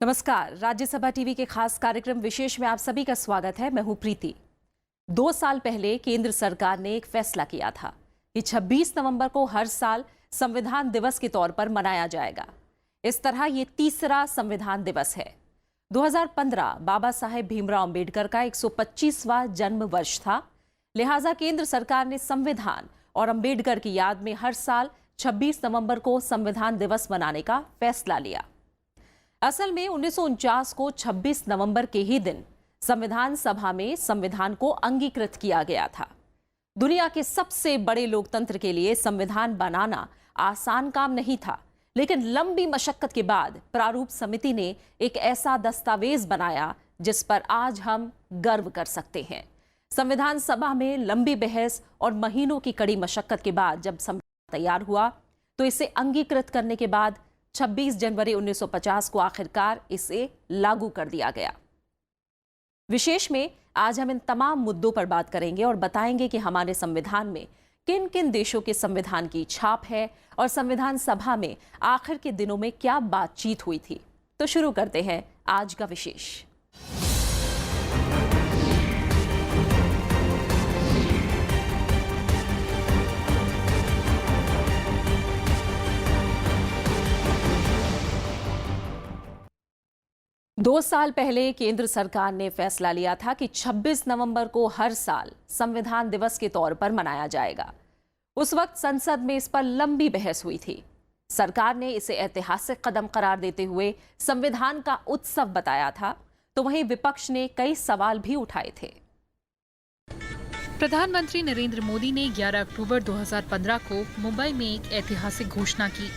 नमस्कार। राज्यसभा टीवी के खास कार्यक्रम विशेष में आप सभी का स्वागत है। मैं हूं प्रीति। 2 साल पहले केंद्र सरकार ने एक फैसला किया था कि 26 नवंबर को हर साल संविधान दिवस के तौर पर मनाया जाएगा। इस तरह ये तीसरा संविधान दिवस है। 2015 बाबा साहेब भीमराव अंबेडकर का 125वां जन्म वर्ष था। लिहाजा केंद्र सरकार ने संविधान और अंबेडकर की याद में हर साल 26 नवंबर को संविधान दिवस मनाने का फैसला लिया। असल में 1949 को 26 नवंबर के ही दिन संविधान सभा में संविधान को अंगीकृत किया गया था। दुनिया के सबसे बड़े लोकतंत्र के लिए संविधान बनाना आसान काम नहीं था, लेकिन लंबी मशक्कत के बाद प्रारूप समिति ने एक ऐसा दस्तावेज बनाया जिस पर आज हम गर्व कर सकते हैं। संविधान सभा में लंबी बहस और महीनों की कड़ी मशक्कत के बाद जब संविधान तैयार हुआ तो इसे अंगीकृत करने के बाद 26 जनवरी 1950 को आखिरकार इसे लागू कर दिया गया। विशेष में आज हम इन तमाम मुद्दों पर बात करेंगे और बताएंगे कि हमारे संविधान में किन किन देशों के संविधान की छाप है और संविधान सभा में आखिर के दिनों में क्या बातचीत हुई थी। तो शुरू करते हैं आज का विशेष। दो साल पहले केंद्र सरकार ने फैसला लिया था कि 26 नवंबर को हर साल संविधान दिवस के तौर पर मनाया जाएगा। उस वक्त संसद में इस पर लंबी बहस हुई थी। सरकार ने इसे ऐतिहासिक कदम करार देते हुए संविधान का उत्सव बताया था, तो वहीं विपक्ष ने कई सवाल भी उठाए थे। प्रधानमंत्री नरेंद्र मोदी ने 11 अक्टूबर 2015 को मुंबई में एक ऐतिहासिक घोषणा की।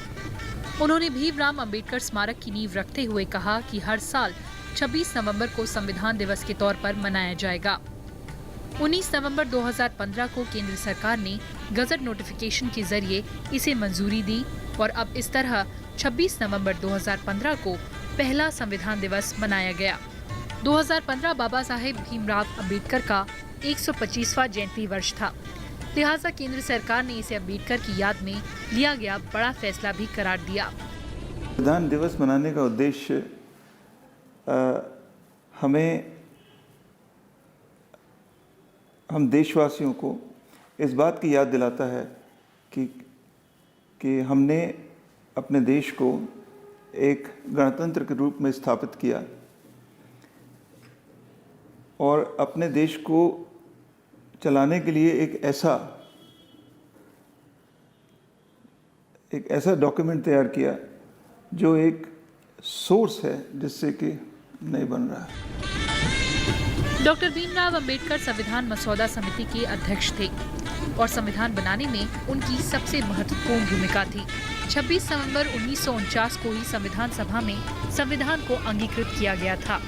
उन्होंने भीमराव अंबेडकर स्मारक की नींव रखते हुए कहा कि हर साल 26 नवंबर को संविधान दिवस के तौर पर मनाया जाएगा। 19 नवंबर 2015 को केंद्र सरकार ने गजट नोटिफिकेशन के जरिए इसे मंजूरी दी और अब इस तरह 26 नवंबर 2015 को पहला संविधान दिवस मनाया गया। 2015 बाबा साहेब भीमराव अंबेडकर का 125वां जयंती वर्ष था। लिहाजा केंद्र सरकार ने इसे अंबेडकर की याद में लिया गया बड़ा फैसला भी करार दिया। संविधान दिवस मनाने का उद्देश्य हम देशवासियों को इस बात की याद दिलाता है कि हमने अपने देश को एक गणतंत्र के रूप में स्थापित किया और अपने देश को चलाने के लिए एक ऐसा डॉक्यूमेंट तैयार किया जो एक सोर्स है जिससे कि नहीं बन रहा है। डॉक्टर भीमराव अंबेडकर संविधान मसौदा समिति के अध्यक्ष थे और संविधान बनाने में उनकी सबसे महत्वपूर्ण भूमिका थी। 26 नवंबर 1949 को ही संविधान सभा में संविधान को अंगीकृत किया गया था।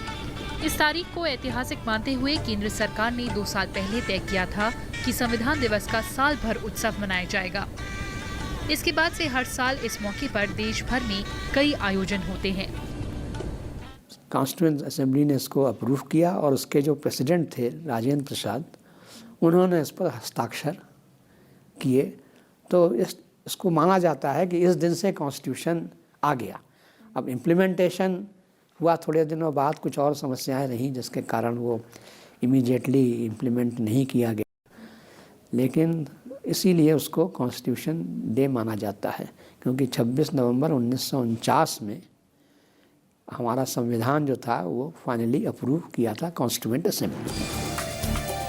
इस तारीख को ऐतिहासिक मानते हुए केंद्र सरकार ने 2 साल पहले तय किया था कि संविधान दिवस का साल भर उत्सव मनाया जाएगा। इसके बाद से हर साल इस मौके पर देश भर में कई आयोजन होते हैं। कॉन्स्टिट्यूएंट असेंबली ने इसको अप्रूव किया और उसके जो प्रेसिडेंट थे राजेंद्र प्रसाद, उन्होंने इस पर हस्ताक्षर किए। तो इसको माना जाता है कि इस दिन से कॉन्स्टिट्यूशन आ गया। अब इम्प्लीमेंटेशन हुआ थोड़े दिनों बाद, कुछ और समस्याएं रहीं जिसके कारण वो इमीडिएटली इम्प्लीमेंट नहीं किया गया, लेकिन इसीलिए उसको कॉन्स्टिट्यूशन डे माना जाता है, क्योंकि 26 नवंबर 1949 में हमारा संविधान जो था वो फाइनली अप्रूव किया था कॉन्स्टिट्यूएंट असेंबली।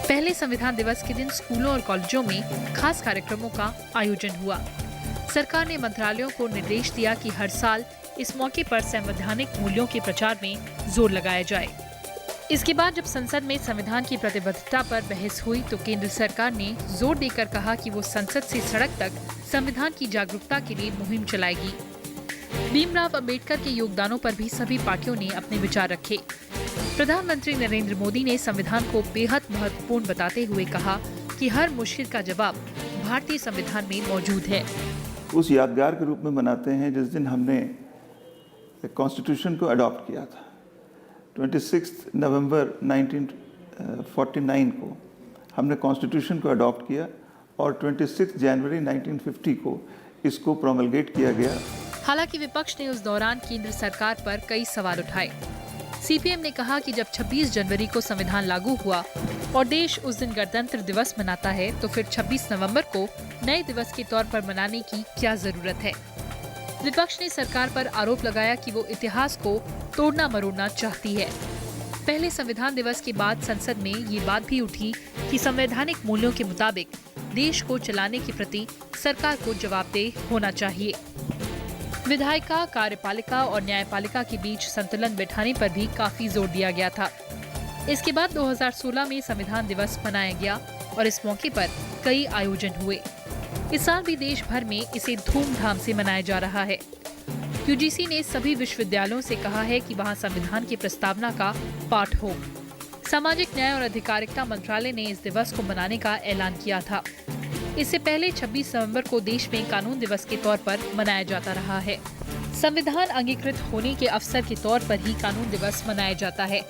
पहले संविधान दिवस के दिन स्कूलों और कॉलेजों में खास कार्यक्रमों का आयोजन हुआ। सरकार ने मंत्रालयों को निर्देश दिया कि हर साल इस मौके पर संवैधानिक मूल्यों के प्रचार में जोर लगाया जाए। इसके बाद जब संसद में संविधान की प्रतिबद्धता पर बहस हुई तो केंद्र सरकार ने जोर देकर कहा कि वो संसद से सड़क तक संविधान की जागरूकता के लिए मुहिम चलाएगी। भीमराव अंबेडकर के योगदानों पर भी सभी पार्टियों ने अपने विचार रखे। प्रधानमंत्री नरेंद्र मोदी ने संविधान को बेहद महत्वपूर्ण बताते हुए कहा कि हर मुश्किल का जवाब भारतीय संविधान में मौजूद है। उस यादगार के रूप में मनाते हैं जिस दिन हमने कॉन्स्टिट्यूशन को अडॉप्ट किया था। 26 नवंबर 1949 को हमने कॉन्स्टिट्यूशन को अडॉप्ट किया और 26 जनवरी 1950 को इसको प्रोमलगेट किया गया। हालांकि विपक्ष ने उस दौरान केंद्र सरकार पर कई सवाल उठाए। सीपीएम ने कहा कि जब 26 जनवरी को संविधान लागू हुआ और देश उस दिन गणतंत्र दिवस मनाता है, तो फिर 26 नवंबर को नए दिवस के तौर पर मनाने की क्या जरूरत है। विपक्ष ने सरकार पर आरोप लगाया कि वो इतिहास को तोड़ना मरोड़ना चाहती है। पहले संविधान दिवस के बाद संसद में ये बात भी उठी कि संवैधानिक मूल्यों के मुताबिक देश को चलाने के प्रति सरकार को जवाबदेह होना चाहिए। विधायिका, कार्यपालिका और न्यायपालिका के बीच संतुलन बिठाने पर भी काफी जोर दिया गया था। इसके बाद 2016 में संविधान दिवस मनाया गया और इस मौके पर कई आयोजन हुए। इस साल भी देश भर में इसे धूमधाम से मनाया जा रहा है। यूजीसी ने सभी विश्वविद्यालयों से कहा है कि वहां संविधान की प्रस्तावना का पाठ हो। सामाजिक न्याय और अधिकारिता मंत्रालय ने इस दिवस को मनाने का ऐलान किया था। इससे पहले 26 नवंबर को देश में कानून दिवस के तौर पर मनाया जाता रहा है। संविधान अंगीकृत होने के अवसर के तौर पर ही कानून दिवस मनाया जाता है।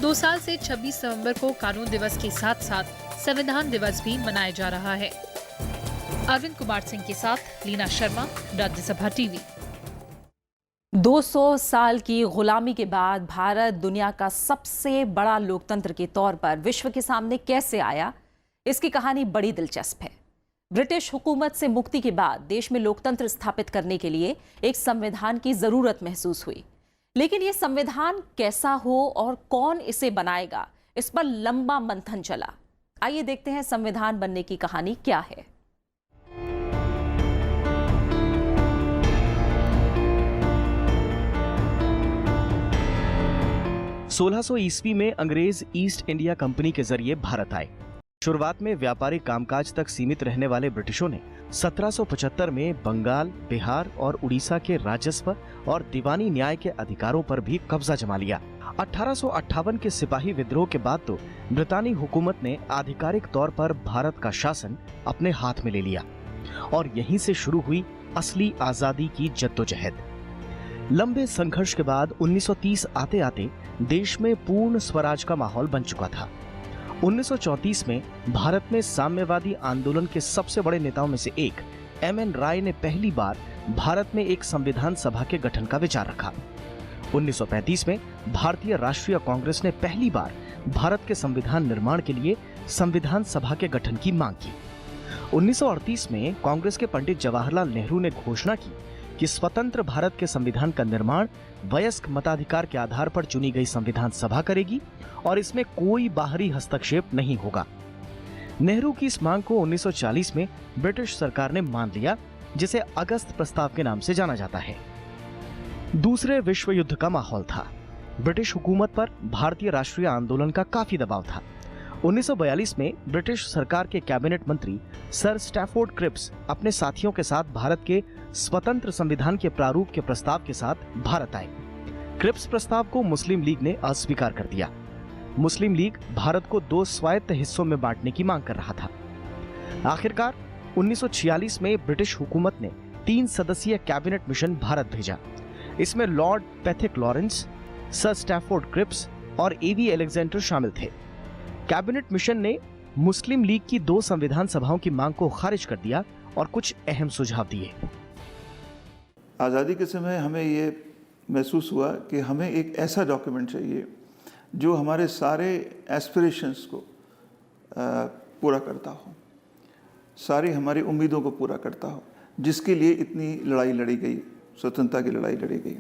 2 साल से 26 नवंबर को कानून दिवस के साथ साथ संविधान दिवस भी मनाया जा रहा है। अरविंद कुमार सिंह के साथ लीना शर्मा, राज्यसभा टीवी। 200 साल की गुलामी के बाद भारत दुनिया का सबसे बड़ा लोकतंत्र के तौर पर विश्व के सामने कैसे आया, इसकी कहानी बड़ी दिलचस्प है। ब्रिटिश हुकूमत से मुक्ति के बाद देश में लोकतंत्र स्थापित करने के लिए एक संविधान की जरूरत महसूस हुई। लेकिन यह संविधान कैसा हो और कौन इसे बनाएगा, इस पर लंबा मंथन चला। आइए देखते हैं संविधान बनने की कहानी क्या है। 1600 ईस्वी में अंग्रेज ईस्ट इंडिया कंपनी के जरिए भारत आए। शुरुआत में व्यापारिक कामकाज तक सीमित रहने वाले ब्रिटिशों ने 1775 में बंगाल, बिहार और उड़ीसा के राजस्व और दीवानी न्याय के अधिकारों पर भी कब्जा जमा लिया। 1858 के सिपाही विद्रोह के बाद तो ब्रितानी हुकूमत ने आधिकारिक तौर पर भारत का शासन अपने हाथ में ले लिया और यहीं से शुरू हुई असली आजादी की जद्दोजहद। लंबे संघर्ष के बाद 1930 आते आते देश में पूर्ण स्वराज का माहौल बन चुका था। 1934 में भारत में साम्यवादी आंदोलन के सबसे बड़े नेताओं में से एक M.N. राय ने पहली बार भारत में एक संविधान सभा के गठन का विचार रखा। 1935 में भारतीय राष्ट्रीय कांग्रेस ने पहली बार भारत के संविधान निर्माण के लिए संविधान सभा के गठन की मांग की। 1938 में कांग्रेस के पंडित जवाहरलाल नेहरू ने घोषणा की कि स्वतंत्र भारत के संविधान का निर्माण वयस्क मताधिकार के आधार पर चुनी गई संविधान सभा करेगी और इसमें कोई बाहरी हस्तक्षेप नहीं होगा। नेहरू की इस मांग को 1940 में ब्रिटिश सरकार ने मान लिया, जिसे अगस्त प्रस्ताव के नाम से जाना जाता है। दूसरे विश्व युद्ध का माहौल था। ब्रिटिश हुकूमत पर भारतीय राष्ट्रीय आंदोलन का काफी दबाव था। 1942 में ब्रिटिश सरकार के कैबिनेट मंत्री सर स्टैफोर्ड क्रिप्स अपने साथियों के साथ भारत के स्वतंत्र संविधान के प्रारूप के प्रस्ताव के साथ भारत आए। क्रिप्स प्रस्ताव को मुस्लिम लीग ने अस्वीकार कर दिया। मुस्लिम लीग भारत को 2 स्वायत्त हिस्सों में बांटने की मांग कर रहा था। आखिरकार 1946 में ब्रिटिश हुकूमत ने 3 सदस्यीय कैबिनेट मिशन भारत भेजा। इसमें Lord Pethick Lawrence, sir Stafford Cripps और A.V. अलेक्जेंडर शामिल थे। कैबिनेट मिशन ने मुस्लिम लीग की 2 संविधान सभाओं की मांग को खारिज कर दिया और कुछ अहम सुझाव दिए। आज़ादी के समय हमें ये महसूस हुआ कि हमें एक ऐसा डॉक्यूमेंट चाहिए जो हमारे सारे एस्पिरेशंस को पूरा करता हो, सारी हमारी उम्मीदों को पूरा करता हो, जिसके लिए इतनी लड़ाई लड़ी गई, स्वतंत्रता की लड़ाई लड़ी गई।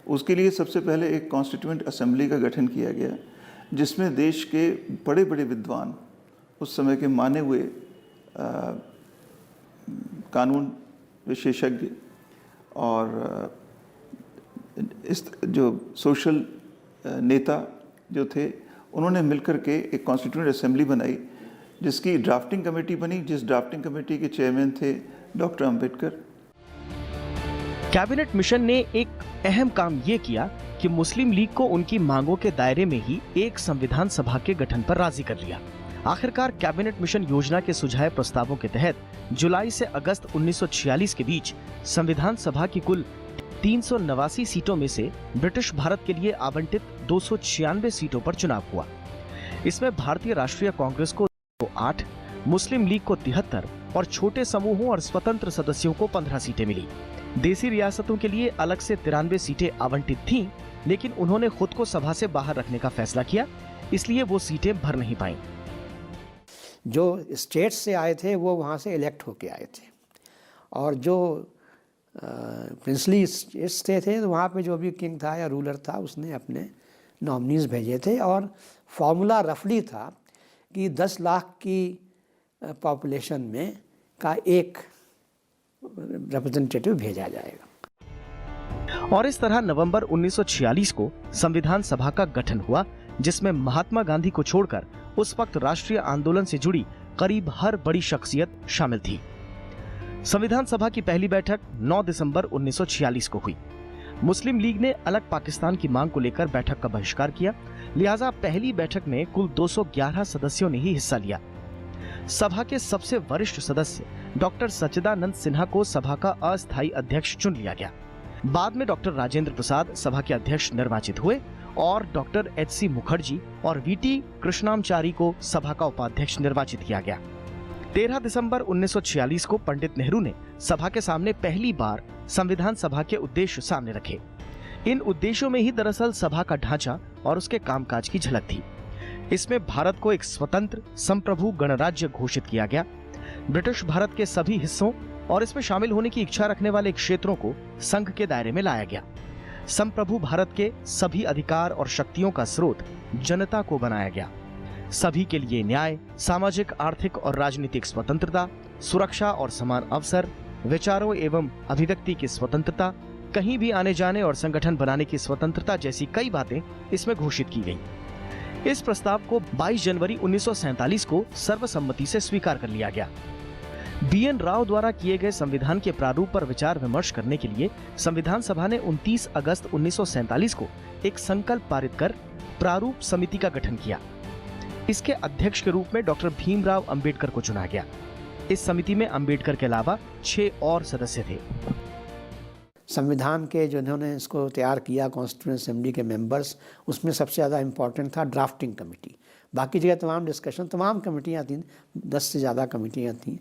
उसके लिए सबसे पहले एक कॉन्स्टिट्यूएंट असेंबली का गठन किया गया, जिसमें देश के बड़े बड़े विद्वान, उस समय के माने हुए कानून विशेषज्ञ और इस जो सोशल नेता जो थे, उन्होंने मिलकर के एक कॉन्स्टिट्यूएंट असेंबली बनाई, जिसकी ड्राफ्टिंग कमेटी बनी, जिस ड्राफ्टिंग कमेटी के चेयरमैन थे डॉक्टर अंबेडकर। कैबिनेट मिशन ने एक अहम काम ये किया कि मुस्लिम लीग को उनकी मांगों के दायरे में ही एक संविधान सभा के गठन पर राजी कर लिया। आखिरकार कैबिनेट मिशन योजना के सुझाए प्रस्तावों के तहत जुलाई से अगस्त 1946 के बीच संविधान सभा की कुल 389 सीटों में से ब्रिटिश भारत के लिए आवंटित 296 सीटों पर चुनाव हुआ। इसमें भारतीय राष्ट्रीय कांग्रेस को 8, मुस्लिम लीग को 73 और छोटे समूहों और स्वतंत्र सदस्यों को 15 सीटें मिली। देसी रियासतों के लिए अलग से 93 सीटें आवंटित थीं, लेकिन उन्होंने खुद को सभा से बाहर रखने का फैसला किया, इसलिए वो सीटें भर नहीं पाईं। जो स्टेट से आए थे वो वहाँ से इलेक्ट होके आए थे, और जो प्रिंसली स्टेट्स थे तो वहाँ पे जो भी किंग था या रूलर था उसने अपने नॉमिनीज भेजे थे, और फॉर्मूला रफली था कि 10 लाख की पॉपुलेशन में का एक रिप्रेजेंटेटिव भेजा जाएगा। और इस तरह नवंबर 1946 को संविधान सभा का गठन हुआ, जिसमें महात्मा गांधी को छोड़कर उस वक्त राष्ट्रीय आंदोलन से जुड़ी करीब हर बड़ी शख्सियत शामिल थी। संविधान सभा की पहली बैठक 9 दिसंबर 1946 को हुई। मुस्लिम लीग ने अलग पाकिस्तान की मांग को लेकर बैठक का बहिष्कार किया, लिहाजा पहली बैठक में कुल 211 सदस्यों ने ही हिस्सा लिया। सभा के सबसे वरिष्ठ सदस्य डॉक्टर सच्चिदानंद सिन्हा को सभा का अस्थायी अध्यक्ष चुन लिया गया। बाद में डॉक्टर राजेंद्र प्रसाद सभा के अध्यक्ष निर्वाचित हुए और डॉक्टर एच.सी. मुखर्जी और वी.टी. कृष्णामचारी को सभा का उपाध्यक्ष निर्वाचित किया गया। 13 दिसंबर 1946 को पंडित नेहरू ने सभा के सामने पहली बार संविधान सभा के उद्देश्य सामने रखे। इन उद्देश्यों में ही दरअसल सभा का ढांचा और उसके कामकाज की झलक थी। इसमें भारत को एक स्वतंत्र संप्रभु गणराज्य घोषित किया गया, ब्रिटिश भारत के सभी हिस्सों और इसमें शामिल होने की इच्छा रखने वाले क्षेत्रों को संघ के दायरे में लाया गया। संप्रभु भारत के सभी अधिकार और शक्तियों का स्रोत जनता को बनाया गया। सभी के लिए न्याय, सामाजिक, आर्थिक और राजनीतिक स्वतंत्रता, सुरक्षा और समान अवसर, विचारों एवं अभिव्यक्ति की स्वतंत्रता, कहीं भी आने जाने और संगठन बनाने की स्वतंत्रता जैसी कई बातें इसमें घोषित की गई। इस प्रस्ताव को 22 जनवरी 1947 को सर्वसम्मति से स्वीकार कर लिया गया। बी.एन. राव द्वारा किए गए संविधान के प्रारूप पर विचार विमर्श करने के लिए संविधान सभा ने 29 अगस्त 1947 को एक संकल्प पारित कर प्रारूप समिति का गठन किया। इसके अध्यक्ष के रूप में डॉक्टर भीमराव अंबेडकर को चुना गया। इस समिति में अंबेडकर के अलावा 6 और सदस्य थे। संविधान के जो इन्होंने इसको तैयार किया कॉन्स्टिट्यूएंट असेंबली के मेंबर्स, उसमें सबसे ज़्यादा इम्पोर्टेंट था ड्राफ्टिंग कमेटी। बाकी जगह तमाम डिस्कशन, तमाम कमेटियाँ थीं, 10 से ज़्यादा कमेटियाँ थीं,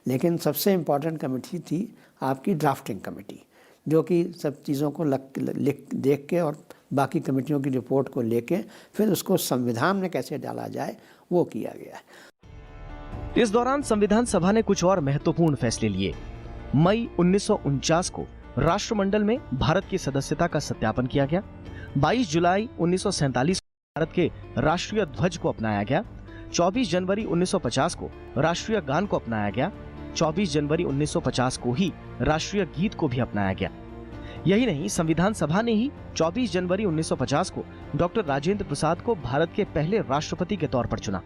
लेकिन सबसे इम्पोर्टेंट कमेटी थी आपकी ड्राफ्टिंग कमेटी, जो कि सब चीज़ों को देख के और बाकी कमेटियों की रिपोर्ट को लेके फिर उसको संविधान में कैसे डाला जाए वो किया गया है। इस दौरान संविधान सभा ने कुछ और महत्वपूर्ण फैसले लिए। मई 1949 को राष्ट्रमंडल में भारत की सदस्यता का सत्यापन किया गया। 22 जुलाई 1947 को भारत के राष्ट्रीय ध्वज को अपनाया गया। 24 जनवरी 1950 को राष्ट्रीय गान को अपनाया गया। 24 जनवरी 1950 को ही राष्ट्रीय गीत को भी अपनाया गया। यही नहीं, संविधान सभा ने ही 24 जनवरी 1950 को डॉक्टर राजेंद्र प्रसाद को भारत के पहले राष्ट्रपति के तौर पर चुना।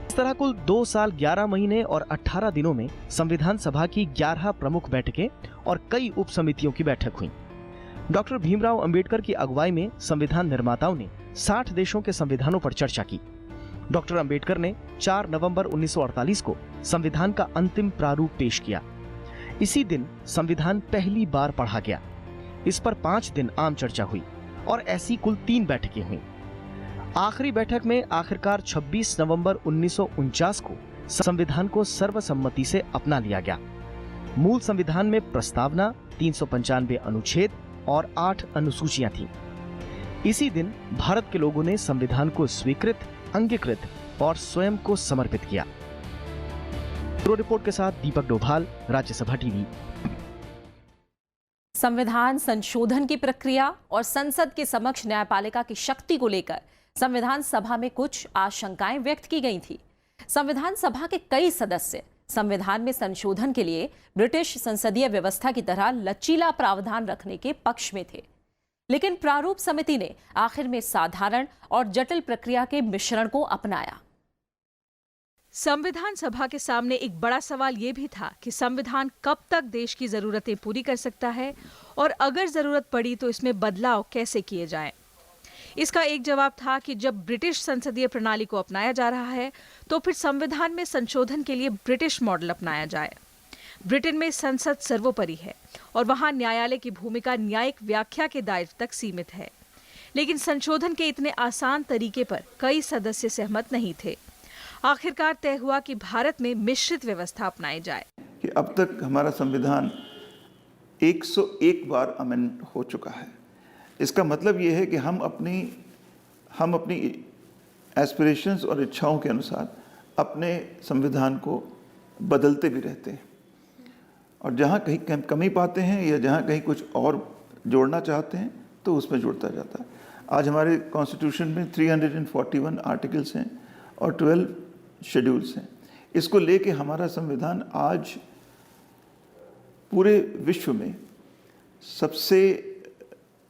इस तरह कुल 2 साल 11 महीने और 18 दिनों में संविधान सभा की 11 प्रमुख बैठकें और कई उप समितियों की बैठक हुई। डॉक्टर भीमराव अंबेडकर की अगुवाई में संविधान निर्माताओं ने 60 देशों के संविधानों पर चर्चा की। डॉक्टर अंबेडकर ने 4 नवंबर 1948 को संविधान का अंतिम प्रारूप पेश किया। इसी दिन संविधान पहली बार पढ़ा गया। इस पर 5 दिन आम चर्चा हुई और ऐसी कुल 3 बैठकें हुई। आखिरी बैठक में आखिरकार 26 नवंबर 1949 को संविधान को सर्वसम्मति से अपना लिया गया। मूल संविधान में प्रस्तावना, 395 अनुच्छेद और 8 अनुसूचियां थीं। इसी दिन भारत के लोगों ने संविधान को स्वीकृत, अंगीकृत और स्वयं को समर्पित किया। ब्यूरो रिपोर्ट के साथ दीपक डोभाल, राज्यसभा टीवी। संविधान संशोधन की प्रक्रिया और संसद के समक्ष न्यायपालिका की शक्ति को लेकर संविधान सभा में कुछ आशंकाएं व्यक्त की गई थी। संविधान सभा के कई सदस्य संविधान में संशोधन के लिए ब्रिटिश संसदीय व्यवस्था की तरह लचीला प्रावधान रखने के पक्ष में थे, लेकिन प्रारूप समिति ने आखिर में साधारण और जटिल प्रक्रिया के मिश्रण को अपनाया। संविधान सभा के सामने एक बड़ा सवाल ये भी था कि संविधान कब तक देश की जरूरतें पूरी कर सकता है और अगर जरूरत पड़ी तो इसमें बदलाव कैसे किए जाएं। इसका एक जवाब था कि जब ब्रिटिश संसदीय प्रणाली को अपनाया जा रहा है तो फिर संविधान में संशोधन के लिए ब्रिटिश मॉडल अपनाया जाए। ब्रिटेन में संसद सर्वोपरि है और वहां न्यायालय की भूमिका न्यायिक व्याख्या के दायरे तक सीमित है, लेकिन संशोधन के इतने आसान तरीके पर कई सदस्य सहमत नहीं थे। आखिरकार तय हुआ कि भारत में मिश्रित व्यवस्था अपनाई जाए। कि अब तक हमारा संविधान 101 बार अमेंड हो चुका है। इसका मतलब ये है कि हम अपनी एस्पिरेशंस और इच्छाओं के अनुसार अपने संविधान को बदलते भी रहते हैं, और जहाँ कहीं कमी पाते हैं या जहाँ कहीं कुछ और जोड़ना चाहते हैं तो उसमें जुड़ता जाता है। आज हमारे कॉन्स्टिट्यूशन में 341 आर्टिकल्स हैं और 12 शेड्यूल्स हैं। इसको लेके हमारा संविधान आज पूरे विश्व में सबसे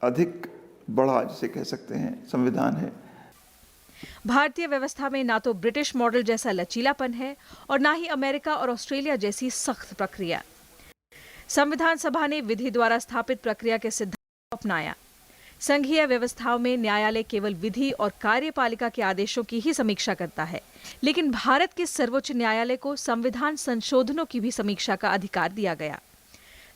अधिक बड़ा, जिसे कह सकते हैं, संविधान है। भारतीय व्यवस्था में ना तो ब्रिटिश मॉडल जैसा लचीलापन है और ना ही अमेरिका और ऑस्ट्रेलिया जैसी सख्त प्रक्रिया। संविधान सभा ने विधि द्वारा स्थापित प्रक्रिया के सिद्धांत को अपनाया। संघीय व्यवस्थाओं में न्यायालय केवल विधि और कार्यपालिका के आदेशों की ही समीक्षा करता है, लेकिन भारत के सर्वोच्च न्यायालय को संविधान संशोधनों की भी समीक्षा का अधिकार दिया गया।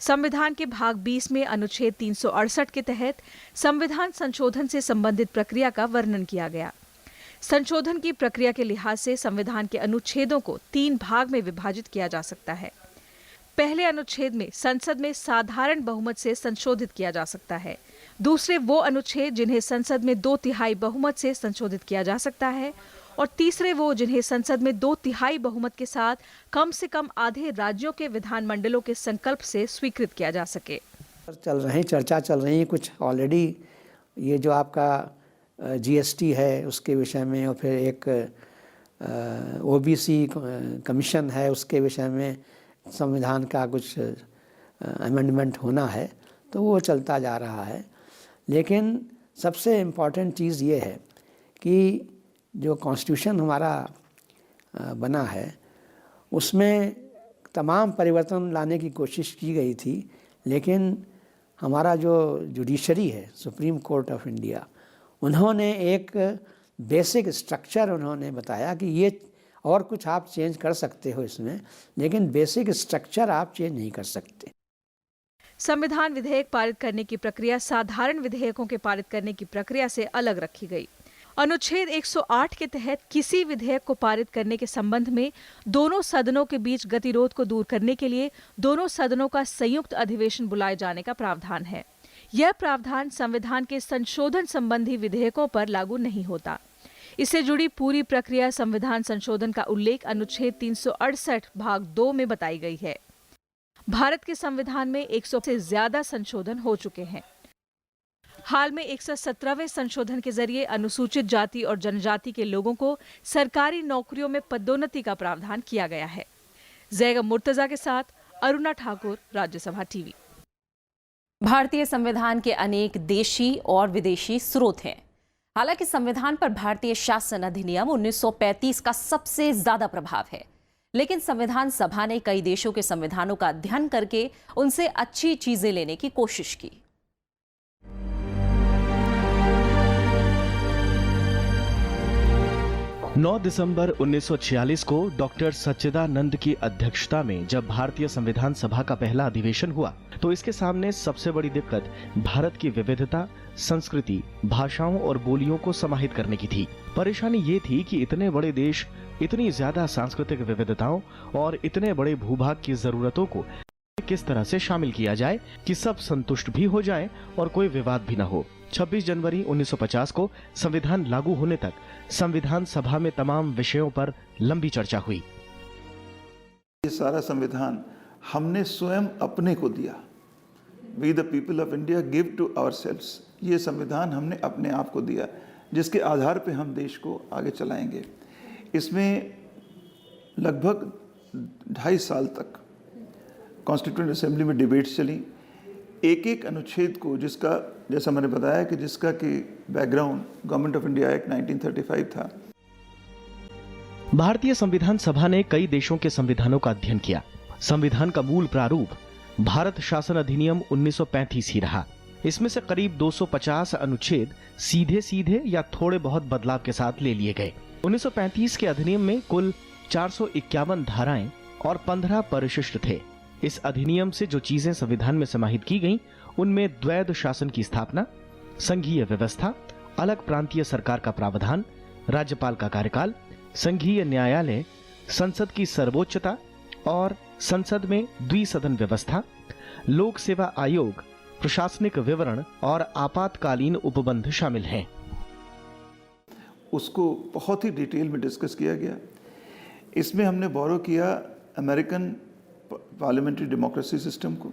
संविधान के भाग 20 में अनुच्छेद 368 के तहत संविधान संशोधन से संबंधित प्रक्रिया का वर्णन किया गया। संशोधन की प्रक्रिया के लिहाज से संविधान के अनुच्छेदों को 3 भाग में विभाजित किया जा सकता है। पहले अनुच्छेद में संसद में साधारण बहुमत से संशोधित किया जा सकता है। दूसरे वो अनुच्छेद जिन्हें संसद में 2/3 बहुमत से संशोधित किया जा सकता है, और तीसरे वो जिन्हें संसद में 2/3 बहुमत के साथ कम से कम आधे राज्यों के विधानमंडलों के संकल्प से स्वीकृत किया जा सके। चर्चा चल रही है कुछ ऑलरेडी। ये जो आपका GST है उसके विषय में, और फिर एक OBC कमीशन है उसके विषय में संविधान का कुछ अमेंडमेंट होना है, तो वो चलता जा रहा है। लेकिन सबसे इम्पॉर्टेंट चीज़ ये है कि जो कॉन्स्टिट्यूशन हमारा बना है उसमें तमाम परिवर्तन लाने की कोशिश की गई थी, लेकिन हमारा जो जुडिशरी है, सुप्रीम कोर्ट ऑफ इंडिया, उन्होंने एक बेसिक स्ट्रक्चर उन्होंने बताया कि ये और कुछ आप चेंज कर सकते हो इसमें, लेकिन बेसिक स्ट्रक्चर आप चेंज नहीं कर सकते। संविधान विधेयक पारित करने की प्रक्रिया साधारण विधेयकों के पारित करने की प्रक्रिया से अलग रखी गई। अनुच्छेद 108 के तहत किसी विधेयक को पारित करने के संबंध में दोनों सदनों के बीच गतिरोध को दूर करने के लिए दोनों सदनों का संयुक्त अधिवेशन बुलाए जाने का प्रावधान है। यह प्रावधान संविधान के संशोधन संबंधी विधेयकों पर लागू नहीं होता। इससे जुड़ी पूरी प्रक्रिया संविधान संशोधन का उल्लेख अनुच्छेद 368 भाग 2 में बताई गई है। भारत के संविधान में 100 से ज्यादा संशोधन हो चुके हैं। हाल में 117वें संशोधन के जरिए अनुसूचित जाति और जनजाति के लोगों को सरकारी नौकरियों में पदोन्नति का प्रावधान किया गया है। जैगम मुर्तजा के साथ अरुणा ठाकुर, राज्यसभा टीवी। भारतीय संविधान के अनेक देशी और विदेशी स्रोत हैं। हालांकि संविधान पर भारतीय शासन अधिनियम 1935 का सबसे ज्यादा प्रभाव है, लेकिन संविधान सभा ने कई देशों के संविधानों का अध्ययन करके उनसे अच्छी चीजें लेने की कोशिश की। नौ दिसंबर 1946 को डॉक्टर सच्चिदानंद की अध्यक्षता में जब भारतीय संविधान सभा का पहला अधिवेशन हुआ, तो इसके सामने सबसे बड़ी दिक्कत भारत की विविधता, संस्कृति, भाषाओं और बोलियों को समाहित करने की थी। परेशानी ये थी कि इतने बड़े देश, इतनी ज्यादा सांस्कृतिक विविधताओं और इतने बड़े भूभाग की जरूरतों को किस तरह से शामिल किया जाए कि सब संतुष्ट भी हो जाएं और कोई विवाद भी न हो। 26 जनवरी 1950 को संविधान लागू होने तक संविधान सभा में तमाम विषयों पर लंबी चर्चा हुई। ये सारा संविधान हमने स्वयं अपने को दिया। We the people of India give to ourselves. ये संविधान हमने अपने आप को दिया, जिसके आधार पे हम देश को आगे चलाएंगे। इसमें लगभग 2.5 साल तक कॉन्स्टिट्यूएंट असेंबली में डिबेट्स चली। एक एक अनुच्छेद को, जिसका, जैसा मैंने बताया कि जिसका कि background government of India act 1935 था। भारतीय संविधान सभा ने कई देशों के संविधानों का अध्ययन किया। संविधान का मूल प्रारूप भारत शासन अधिनियम 1935 ही रहा। इसमें से करीब 250 अनुच्छेद सीधे सीधे या थोड़े बहुत बदलाव के साथ ले लिए गए। 1935 के अधिनियम में कुल 451 धाराएं और 15 परिशिष्ट थे। इस अधिनियम से जो चीजें संविधान में समाहित की गईं, उनमें द्वैध शासन की स्थापना, संघीय व्यवस्था, अलग प्रांतीय सरकार का प्रावधान, राज्यपाल का कार्यकाल, संघीय न्यायालय, संसद की सर्वोच्चता और संसद में द्विसदन व्यवस्था, लोक सेवा आयोग, प्रशासनिक विवरण और आपातकालीन उपबंध शामिल हैं। उसको बहुत ही डिटेल में डिस्कस किया गया। इसमें हमने बोरो किया अमेरिकन पार्लियामेंट्री डेमोक्रेसी सिस्टम को,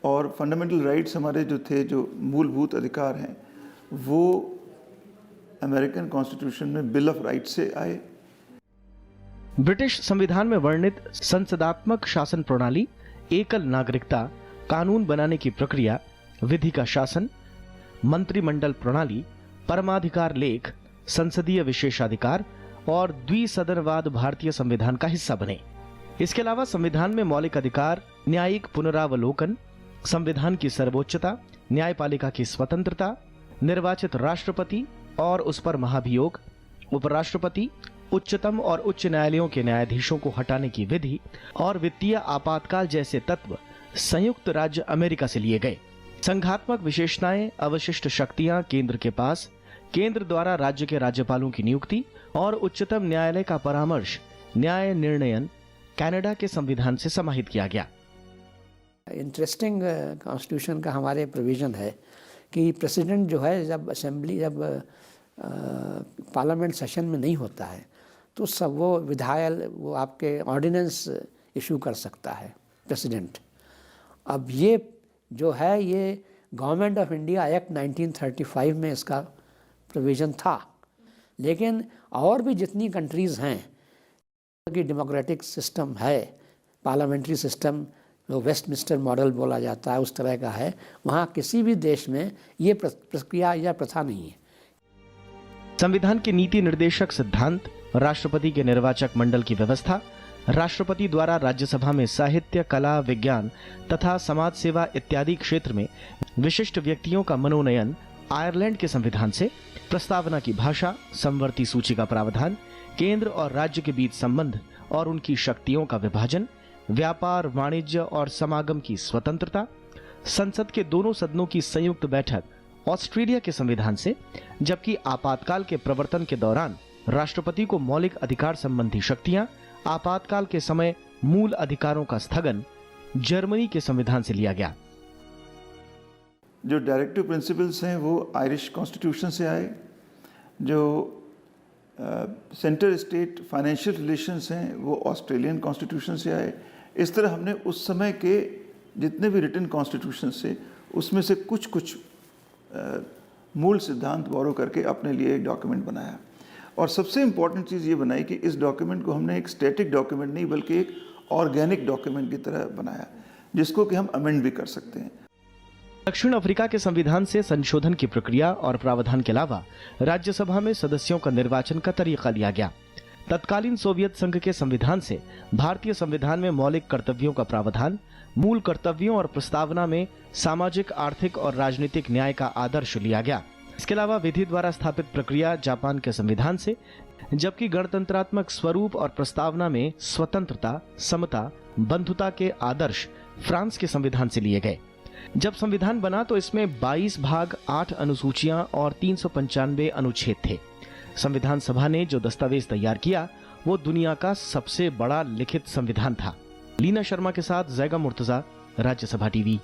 और फंडामेंटल राइट्स हमारे जो थे, जो मूलभूत अधिकार हैं, वो अमेरिकन कॉन्स्टिट्यूशन में बिल ऑफ राइट्स से आए। ब्रिटिश संविधान में वर्णित संसदात्मक शासन प्रणाली, एकल नागरिकता, कानून बनाने की प्रक्रिया, विधि का शासन, मंत्रिमंडल प्रणाली, परमाधिकार लेख, संसदीय विशेषाधिकार और द्विसदनवाद भारतीय संविधान का हिस्सा बने। इसके अलावा संविधान में मौलिक अधिकार, न्यायिक पुनरावलोकन, संविधान की सर्वोच्चता, न्यायपालिका की स्वतंत्रता, निर्वाचित राष्ट्रपति और उस पर महाभियोग, उपराष्ट्रपति, उच्चतम और उच्च न्यायालयों के न्यायाधीशों को हटाने की विधि और वित्तीय आपातकाल जैसे तत्व संयुक्त राज्य अमेरिका से लिए गए। संघात्मक विशेषताएं, अवशिष्ट शक्तियां केंद्र के पास, केंद्र द्वारा राज्य के राज्यपालों की नियुक्ति और उच्चतम न्यायालय का परामर्श, न्याय निर्णयन कनाडा के संविधान से समाहित किया गया। इंटरेस्टिंग कॉन्स्टिट्यूशन का हमारे प्रोविज़न है कि प्रेसिडेंट जो है, जब पार्लियामेंट सेशन में नहीं होता है तो सब वो आपके ऑर्डिनेंस इशू कर सकता है प्रेसिडेंट। अब ये जो है, ये गवर्नमेंट ऑफ इंडिया एक्ट 1935 में इसका प्रोविज़न था, लेकिन और भी जितनी कंट्रीज़ हैं कि डेमोक्रेटिक सिस्टम है, पार्लियामेंट्री सिस्टम जो वेस्टमिंस्टर मॉडल बोला जाता है, उस तरह का है, वहाँ किसी भी देश में ये प्रक्रिया या प्रथा नहीं है। संविधान के नीति निर्देशक सिद्धांत, राष्ट्रपति के निर्वाचक मंडल की व्यवस्था, राष्ट्रपति द्वारा राज्यसभा में साहित्य, कला, विज्ञान तथा समाज सेवा इत्यादि क्षेत्र में विशिष्ट व्यक्तियों का मनोनयन आयरलैंड के संविधान से, प्रस्तावना की भाषा, समवर्ती सूची का प्रावधान, केंद्र और राज्य के बीच संबंध और उनकी शक्तियों का विभाजन, व्यापार, वाणिज्य और समागम की स्वतंत्रता, संसद के दोनों सदनों की संयुक्त बैठक ऑस्ट्रेलिया के संविधान से, जबकि आपातकाल के प्रवर्तन के दौरान राष्ट्रपति को मौलिक अधिकार संबंधी शक्तियां, आपातकाल के समय मूल अधिकारों का स्थगन जर्मनी के संविधान से लिया गया। जो डायरेक्टिव प्रिंसिपल्स हैं वो आयरिश कॉन्स्टिट्यूशन से आए। जो सेंटर स्टेट फाइनेंशियल रिलेशंस हैं वो ऑस्ट्रेलियन कॉन्स्टिट्यूशन से आए। इस तरह हमने उस समय के जितने भी रिटन कॉन्स्टिट्यूशन से, उसमें से कुछ मूल सिद्धांत बोरो करके अपने लिए एक डॉक्यूमेंट बनाया। और सबसे इम्पॉर्टेंट चीज़ ये बनाई कि इस डॉक्यूमेंट को हमने एक स्टैटिक डॉक्यूमेंट नहीं बल्कि एक ऑर्गेनिक डॉक्यूमेंट की तरह बनाया, जिसको कि हम अमेंड भी कर सकते हैं। दक्षिण अफ्रीका के संविधान से संशोधन की प्रक्रिया और प्रावधान के अलावा राज्यसभा में सदस्यों का निर्वाचन का तरीका लिया गया। तत्कालीन सोवियत संघ के संविधान से भारतीय संविधान में मौलिक कर्तव्यों का प्रावधान, मूल कर्तव्यों और प्रस्तावना में सामाजिक, आर्थिक और राजनीतिक न्याय का आदर्श लिया गया। इसके अलावा विधि द्वारा स्थापित प्रक्रिया जापान के संविधान से, जबकि गणतंत्रात्मक स्वरूप और प्रस्तावना में स्वतंत्रता, समता, बंधुता के आदर्श फ्रांस के संविधान से लिए गए। जब संविधान बना तो इसमें 22 भाग, 8 अनुसूचियां और 395 अनुच्छेद थे। संविधान सभा ने जो दस्तावेज तैयार किया वो दुनिया का सबसे बड़ा लिखित संविधान था। लीना शर्मा के साथ जैगा मुर्तजा, राज्यसभा टीवी।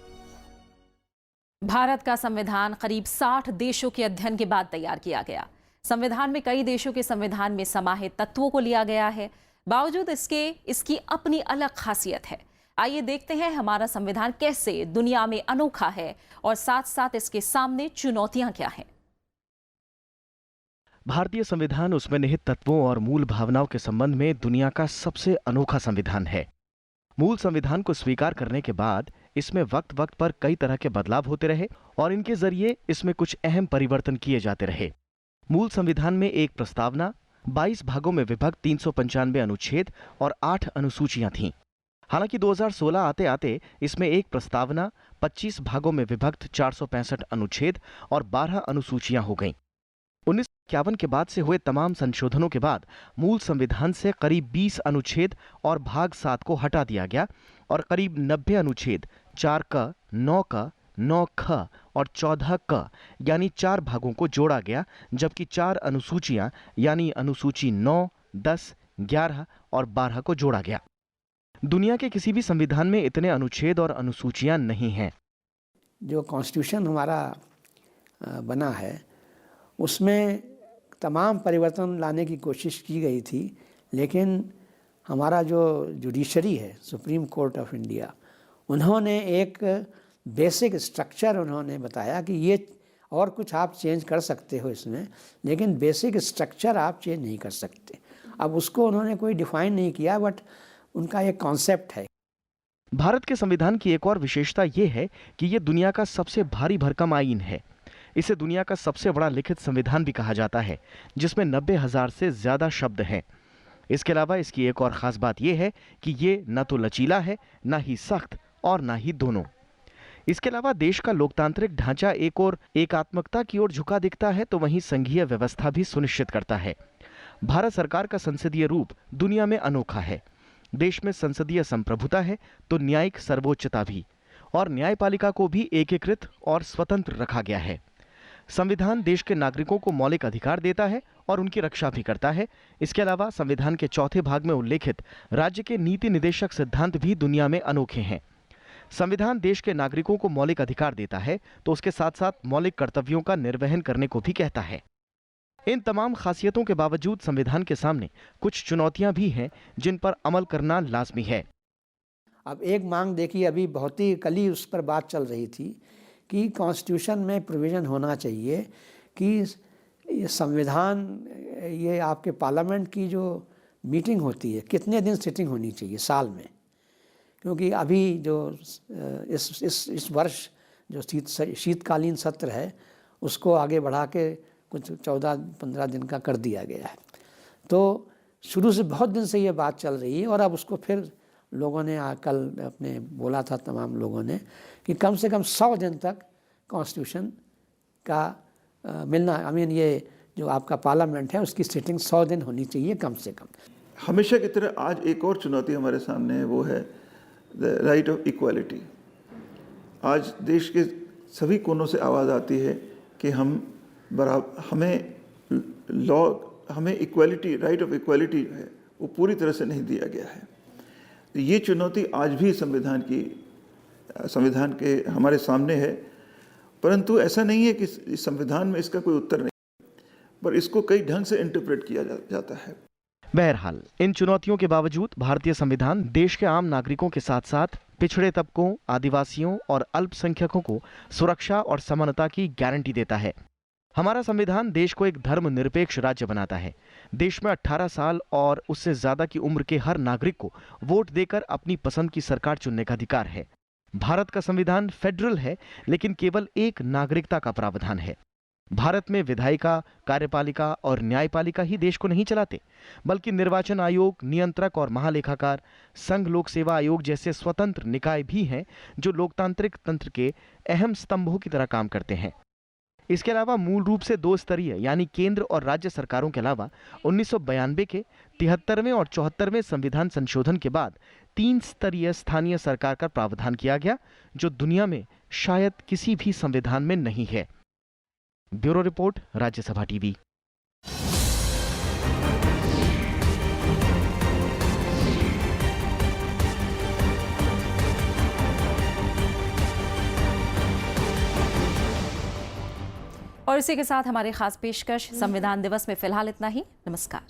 भारत का संविधान करीब 60 देशों के अध्ययन के बाद तैयार किया गया। संविधान में कई देशों के संविधान में समाहित तत्वों को लिया गया है। बावजूद इसकी अपनी अलग खासियत है। आइए देखते हैं हमारा संविधान कैसे दुनिया में अनोखा है और साथ साथ इसके सामने चुनौतियां क्या हैं। भारतीय संविधान उसमें निहित तत्वों और मूल भावनाओं के संबंध में दुनिया का सबसे अनोखा संविधान है। मूल संविधान को स्वीकार करने के बाद इसमें वक्त वक्त पर कई तरह के बदलाव होते रहे और इनके जरिए इसमें कुछ अहम परिवर्तन किए जाते रहे। मूल संविधान में एक प्रस्तावना, 22 भागों में विभक्त 395 अनुच्छेद और 8 अनुसूचियां थीं। हालांकि 2016 आते आते इसमें एक प्रस्तावना, 25 भागों में विभक्त 465 अनुच्छेद और 12 अनुसूचियां हो गईं। 1951 के बाद से हुए तमाम संशोधनों के बाद मूल संविधान से करीब 20 अनुच्छेद और भाग 7 को हटा दिया गया और करीब 90 अनुच्छेद 4 क, 9 क, 9 ख और 14 क यानी 4 भागों को जोड़ा गया, जबकि 4 अनुसूचियां यानी अनुसूची 9, 10, 11 और 12 को जोड़ा गया। दुनिया के किसी भी संविधान में इतने अनुच्छेद और अनुसूचियां नहीं हैं। जो कॉन्स्टिट्यूशन हमारा बना है उसमें तमाम परिवर्तन लाने की कोशिश की गई थी, लेकिन हमारा जो जुडिशरी है, सुप्रीम कोर्ट ऑफ इंडिया, उन्होंने एक बेसिक स्ट्रक्चर उन्होंने बताया कि ये और कुछ आप चेंज कर सकते हो इसमें, लेकिन बेसिक स्ट्रक्चर आप चेंज नहीं कर सकते। अब उसको उन्होंने कोई डिफाइन नहीं किया, बट उनका एक कॉन्सेप्ट है। भारत के संविधान की एक और विशेषता ये है कि ये दुनिया का सबसे भारी भरकम आईन है। इसे दुनिया का सबसे बड़ा लिखित संविधान भी कहा जाता है, जिसमें 90,000 से ज्यादा शब्द हैं। इसके अलावा इसकी एक और खास बात यह है कि ये न तो लचीला है, न ही सख्त और न ही दोनों। इसके अलावा देश का लोकतांत्रिक ढांचा एक और एकात्मकता की ओर झुका दिखता है, तो वहीं संघीय व्यवस्था भी सुनिश्चित करता है। भारत सरकार का संसदीय रूप दुनिया में अनोखा है। देश में संसदीय संप्रभुता है तो न्यायिक सर्वोच्चता भी, और न्यायपालिका को भी एकीकृत और स्वतंत्र रखा गया है। संविधान देश के नागरिकों को मौलिक अधिकार देता है और उनकी रक्षा भी करता है। इसके अलावा संविधान के चौथे भाग में उल्लेखित राज्य के नीति निदेशक सिद्धांत भी दुनिया में अनोखे हैं। संविधान देश के नागरिकों को मौलिक अधिकार देता है तो उसके साथ साथ मौलिक कर्तव्यों का निर्वहन करने को भी कहता है। इन तमाम खासियतों के बावजूद संविधान के सामने कुछ चुनौतियां भी हैं जिन पर अमल करना लाजमी है। अब एक मांग देखिए, अभी बहुत ही कल ही उस पर बात चल रही थी कि कॉन्स्टिट्यूशन में प्रोविज़न होना चाहिए कि ये संविधान, ये आपके पार्लियामेंट की जो मीटिंग होती है कितने दिन सिटिंग होनी चाहिए साल में, क्योंकि अभी जो इस वर्ष जो शीतकालीन सत्र है उसको आगे बढ़ा के कुछ 14-15 दिन का कर दिया गया है। तो शुरू से बहुत दिन से ये बात चल रही है और अब उसको फिर लोगों ने कल अपने बोला था, तमाम लोगों ने, कि कम से कम 100 दिन तक कॉन्स्टिट्यूशन का मिलना, ये जो आपका पार्लियामेंट है उसकी सिटिंग 100 दिन होनी चाहिए कम से कम। हमेशा की तरह आज एक और चुनौती हमारे सामने है, वो है द राइट ऑफ इक्वालिटी। आज देश के सभी कोनों से आवाज़ आती है कि हमें इक्वालिटी, राइट ऑफ इक्वालिटी जो है वो पूरी तरह से नहीं दिया गया है। तो ये चुनौती आज भी संविधान के हमारे सामने है, परंतु ऐसा नहीं है कि संविधान में इसका कोई उत्तर नहीं, पर इसको कई ढंग से इंटरप्रेट किया जाता है। बहरहाल इन चुनौतियों के बावजूद भारतीय संविधान देश के आम नागरिकों के साथ साथ पिछड़े तबकों, आदिवासियों और अल्पसंख्यकों को सुरक्षा और समानता की गारंटी देता है। हमारा संविधान देश को एक धर्मनिरपेक्ष राज्य बनाता है। देश में 18 साल और उससे ज्यादा की उम्र के हर नागरिक को वोट देकर अपनी पसंद की सरकार चुनने का अधिकार है। भारत का संविधान फेडरल है, लेकिन केवल एक नागरिकता का प्रावधान है। भारत में विधायिका, कार्यपालिका और न्यायपालिका ही देश को नहीं चलाते, बल्कि निर्वाचन आयोग, नियंत्रक और महालेखाकार, संघ लोक सेवा आयोग जैसे स्वतंत्र निकाय भी हैं जो लोकतांत्रिक तंत्र के अहम स्तंभों की तरह काम करते हैं। इसके अलावा मूल रूप से 2 स्तरीय यानी केंद्र और राज्य सरकारों के अलावा 1992 के 73वें और 74वें संविधान संशोधन के बाद 3 स्तरीय स्थानीय सरकार का प्रावधान किया गया, जो दुनिया में शायद किसी भी संविधान में नहीं है। Bureau report, Rajya Sabha TV. और इसी के साथ हमारे खास पेशकश संविधान दिवस में फिलहाल इतना ही। नमस्कार।